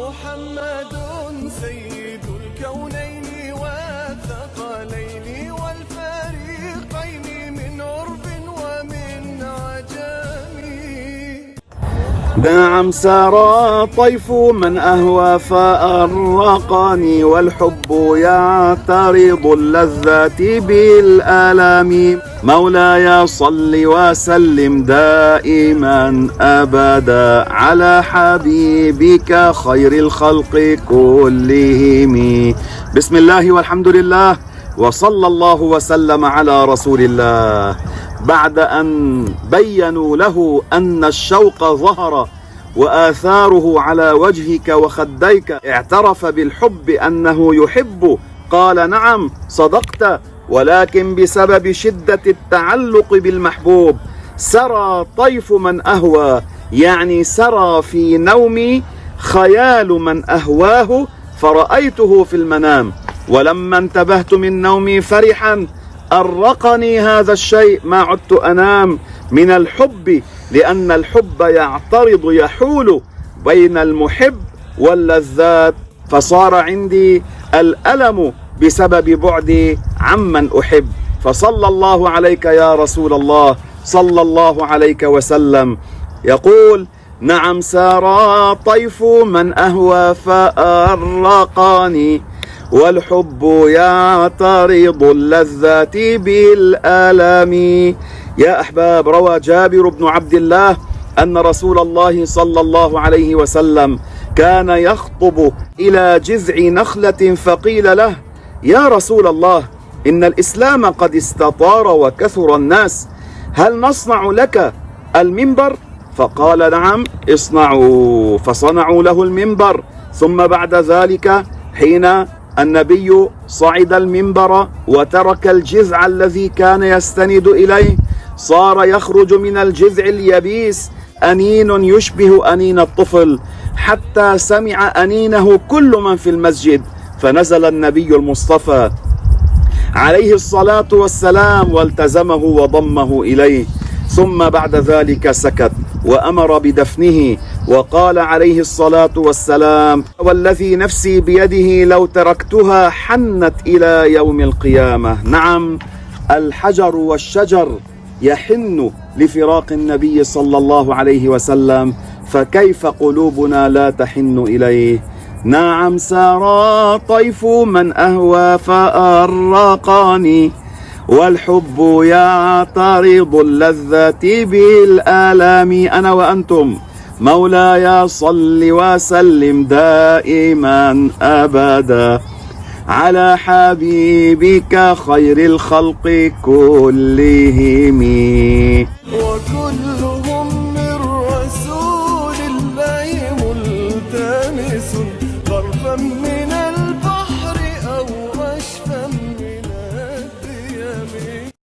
محمد سيد الكونين والثقلين والفريقين من عرب ومن عجم. نعم سار طيف من أهوى فأرقني والحب يعترض اللذات بالآلام. مولاي صل وسلم دائما أبدا على حبيبك خير الخلق كلهم. بسم الله والحمد لله وصلى الله وسلم على رسول الله. بعد أن بينوا له أن الشوق ظهر وآثاره على وجهك وخديك، اعترف بالحب أنه يحب، قال نعم صدقت، ولكن بسبب شدة التعلق بالمحبوب سرى طيف من أهوى، يعني سرى في نومي خيال من أهواه فرأيته في المنام، ولما انتبهت من نومي فرحا أرقني هذا الشيء، ما عدت أنام من الحب، لأن الحب يعترض يحول بين المحب واللذات، فصار عندي الألم بسبب بعدي عمن أحب. فصلى الله عليك يا رسول الله، صلى الله عليك وسلم. يقول نعم سار طيف من أهوى فأرقني والحب يعترض اللذات بالآلام. يا أحباب، روى جابر بن عبد الله أن رسول الله صلى الله عليه وسلم كان يخطب إلى جذع نخلة فقيل له يا رسول الله إن الإسلام قد استطار وكثر الناس، هل نصنع لك المنبر؟ فقال نعم اصنعوا، فصنعوا له المنبر. ثم بعد ذلك حين النبي صعد المنبر وترك الجذع الذي كان يستند إليه، صار يخرج من الجذع اليبيس أنين يشبه أنين الطفل، حتى سمع أنينه كل من في المسجد، فنزل النبي المصطفى عليه الصلاة والسلام والتزمه وضمه إليه، ثم بعد ذلك سكت وأمر بدفنه، وقال عليه الصلاة والسلام والذي نفسي بيده لو تركتها حنت إلى يوم القيامة. نعم الحجر والشجر يحن لفراق النبي صلى الله عليه وسلم، فكيف قلوبنا لا تحن إليه؟ نعم سار طيف من أهوى فأرقني والحب يعترض اللذات بالآلام. أنا وأنتم مولاي صل وسلم دائما أبدا على حبيبك خير الخلق كلهم. وكلهم